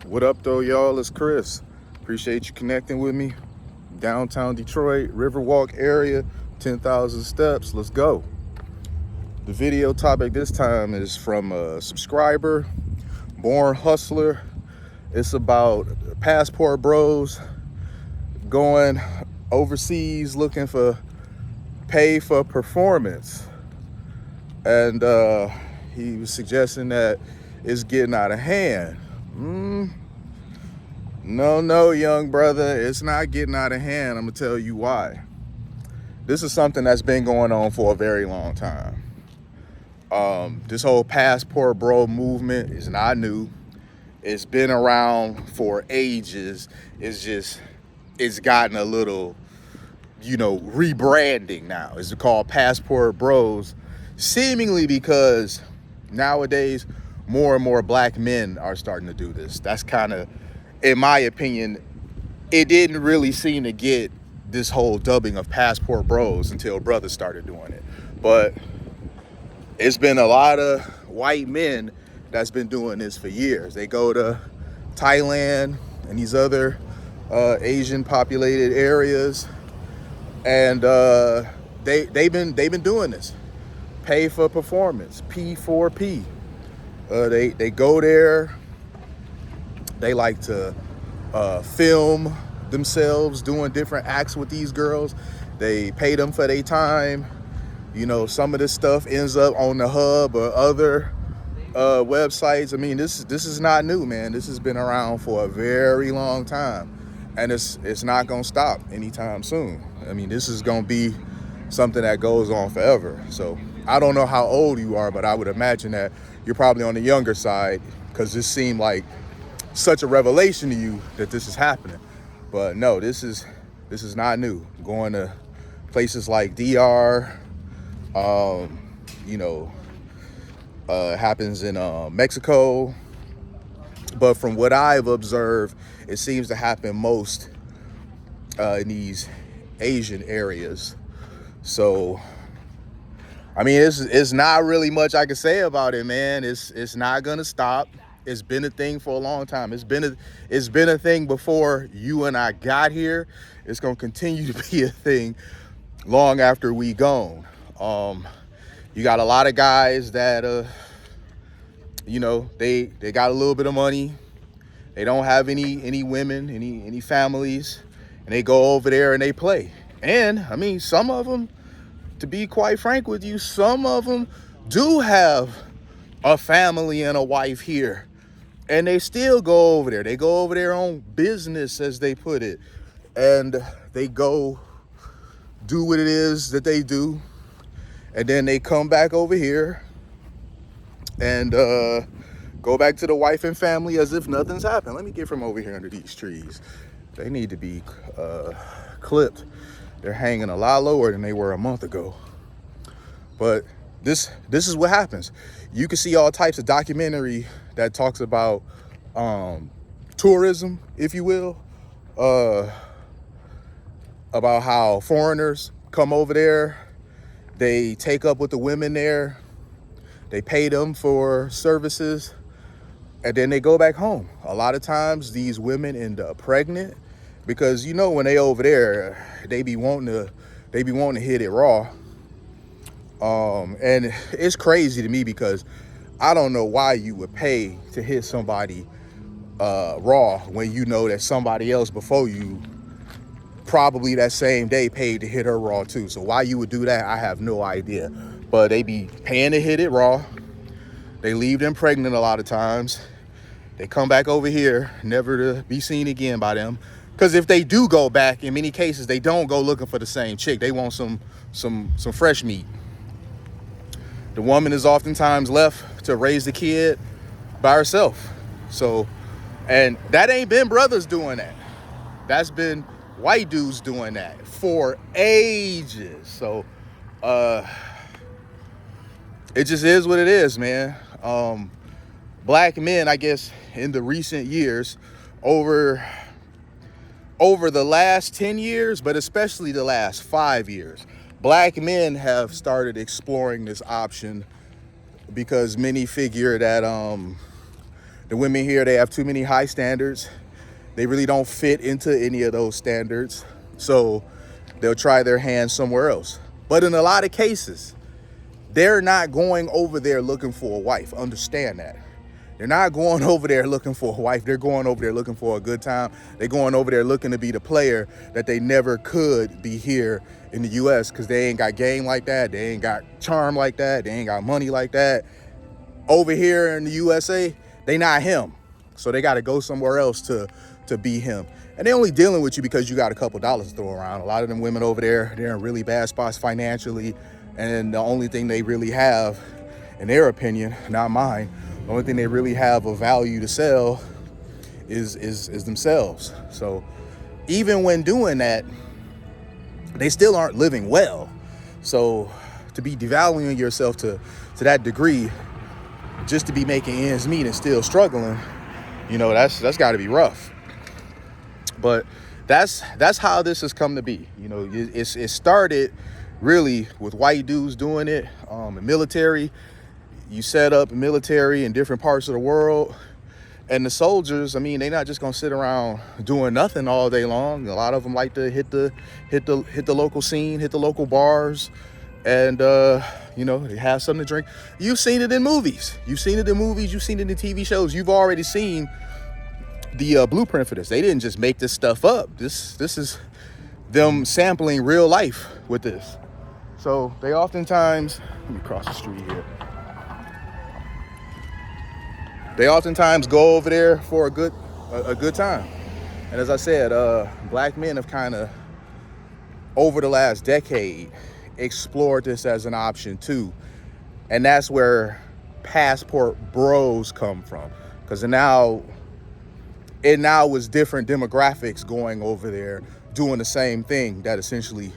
What up, though, y'all? It's Chris. Appreciate you connecting with me. Downtown Detroit, Riverwalk area, 10,000 steps. Let's go. The video topic this time is from a subscriber, Born Hustler. It's about passport bros going overseas looking for pay for performance. And he was suggesting that it's getting out of hand. No, young brother, it's not getting out of hand. I'm gonna tell you why. This is something that's been going on for a very long time. This whole passport bro movement is not new. It's been around for ages. It's gotten a little, rebranding now. It's called passport bros, seemingly because nowadays more and more black men are starting to do this. That's kind of, in my opinion, it didn't really seem to get this whole dubbing of passport bros until brothers started doing it. But it's been a lot of white men that's been doing this for years. They go to Thailand and these other Asian populated areas, and they've been doing this. Pay for performance, P4P. They go there. They like to film themselves doing different acts with these girls. They pay them for their time. Some of this stuff ends up on the Hub or other websites. I mean, this is not new, man. This has been around for a very long time, and it's not gonna stop anytime soon. I mean, this is gonna be something that goes on forever. So I don't know how old you are, but I would imagine that you're probably on the younger side, because this seemed like such a revelation to you that this is happening. But no, this is not new. Going to places like DR, happens in Mexico. But from what I've observed, it seems to happen most in these Asian areas. So, I mean, it's not really much I can say about it, man. It's not gonna stop. It's been a thing for a long time. It's been a thing before you and I got here. It's gonna continue to be a thing long after we gone. You got a lot of guys that they got a little bit of money. They don't have any women, any families, and they go over there and they play. And I mean, some of them, to be quite frank with you, some of them do have a family and a wife here, and they still go over there. They go over there on business, as they put it, and they go do what it is that they do, and then they come back over here and go back to the wife and family as if nothing's happened. Let me get from over here under these trees. They need to be clipped. They're hanging a lot lower than they were a month ago. But this is what happens. You can see all types of documentary that talks about tourism, if you will, about how foreigners come over there, they take up with the women there, they pay them for services, and then they go back home. A lot of times these women end up pregnant, because when they over there, they be wanting to hit it raw. And it's crazy to me, because I don't know why you would pay to hit somebody raw when you know that somebody else before you probably that same day paid to hit her raw too. So why you would do that, I have no idea. But they be paying to hit it raw. They leave them pregnant a lot of times. They come back over here, never to be seen again by them. Because if they do go back, in many cases, they don't go looking for the same chick. They want some fresh meat. The woman is oftentimes left to raise the kid by herself. So, and that ain't been brothers doing that. That's been white dudes doing that for ages. So, it just is what it is, man. Black men, I guess, in the recent years, over the last 10 years, but especially the last 5 years, black men have started exploring this option, because many figure that The women here, they have too many high standards. They really don't fit into any of those standards. So they'll try their hand somewhere else. But in a lot of cases, they're not going over there looking for a wife. Understand that. They're not going over there looking for a wife. They're going over there looking for a good time. They're going over there looking to be the player that they never could be here in the U.S. because they ain't got game like that. They ain't got charm like that. They ain't got money like that. Over here in the USA, they not him. So they got to go somewhere else to be him. And they're only dealing with you because you got a couple dollars to throw around. A lot of them women over there, they're in really bad spots financially. And the only thing they really have, in their opinion, not mine, the only thing they really have of value to sell is themselves. So even when doing that, they still aren't living well. So to be devaluing yourself to that degree, just to be making ends meet and still struggling, that's got to be rough. But that's how this has come to be. It started really with white dudes doing it. Military, you set up military in different parts of the world, and the soldiers, they're not just gonna sit around doing nothing all day long. A lot of them like to hit the local scene, hit the local bars, and they have something to drink. You've seen it in movies. You've seen it in TV shows. You've already seen the blueprint for this. They didn't just make this stuff up. This is them sampling real life with this. So they oftentimes, let me cross the street here. They oftentimes go over there for a good time. And as I said, black men have kind of, over the last decade, explored this as an option too. And that's where passport bros come from. Because now was different demographics going over there doing the same thing that essentially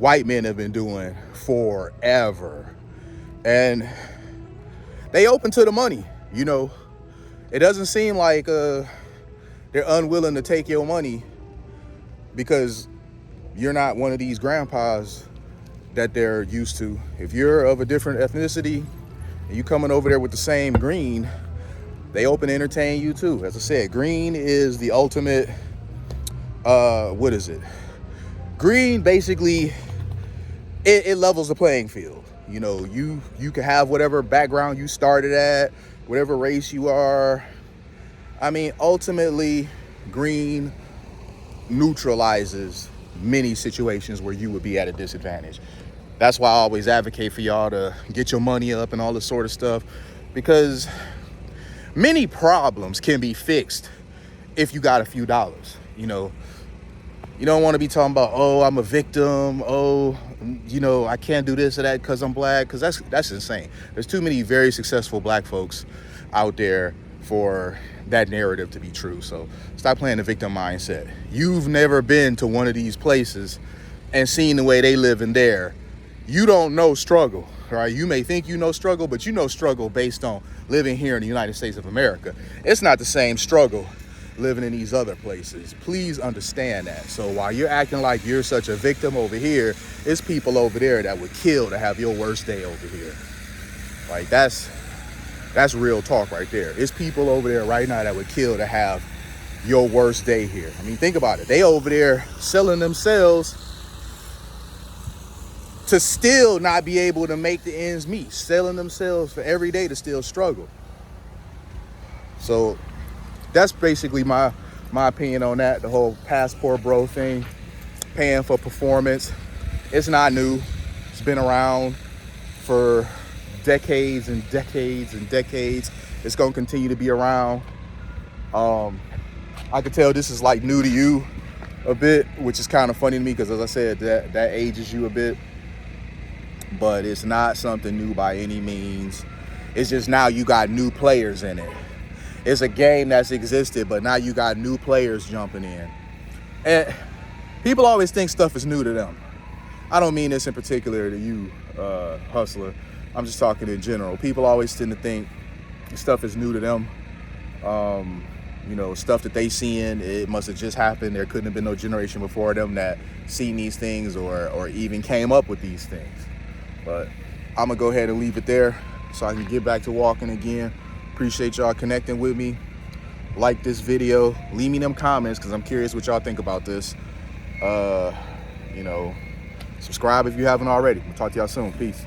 white men have been doing forever. And they open to the money. It doesn't seem like they're unwilling to take your money because you're not one of these grandpas that they're used to. If you're of a different ethnicity and you coming over there with the same green, they open to entertain you too. As I said, green is the ultimate, what is it? Green basically, it levels the playing field. You can have whatever background you started at, whatever race you are. Ultimately, green neutralizes many situations where you would be at a disadvantage. That's why I always advocate for y'all to get your money up and all this sort of stuff, because many problems can be fixed if you got a few dollars. You don't want to be talking about, oh, I'm a victim. Oh, I can't do this or that because I'm black, because that's insane. There's too many very successful black folks out there for that narrative to be true. So stop playing the victim mindset. You've never been to one of these places and seen the way they live in there. You don't know struggle, right? You may think you know struggle, but you know struggle based on living here in the United States of America. It's not the same struggle living in these other places. Please understand that. So while you're acting like you're such a victim over here, it's people over there that would kill to have your worst day over here. Like that's real talk right there. It's people over there right now that would kill to have your worst day here. Think about it. They over there selling themselves to still not be able to make the ends meet, selling themselves for every day to still struggle. So that's basically my opinion on that, the whole passport bro thing, paying for performance. It's not new. It's been around for decades and decades and decades. It's going to continue to be around. I could tell this is like new to you a bit, which is kind of funny to me because, as I said, that ages you a bit. But it's not something new by any means. It's just now you got new players in it. It's a game that's existed, but now you got new players jumping in. And people always think stuff is new to them. I don't mean this in particular to you, hustler. I'm just talking in general. People always tend to think stuff is new to them. Stuff that they seeing, it must have just happened. There couldn't have been no generation before them that seen these things or even came up with these things. But I'm gonna go ahead and leave it there so I can get back to walking again. Appreciate y'all connecting with me. Like this video. Leave me them comments because I'm curious what y'all think about this. You know, subscribe if you haven't already. We'll talk to y'all soon. Peace.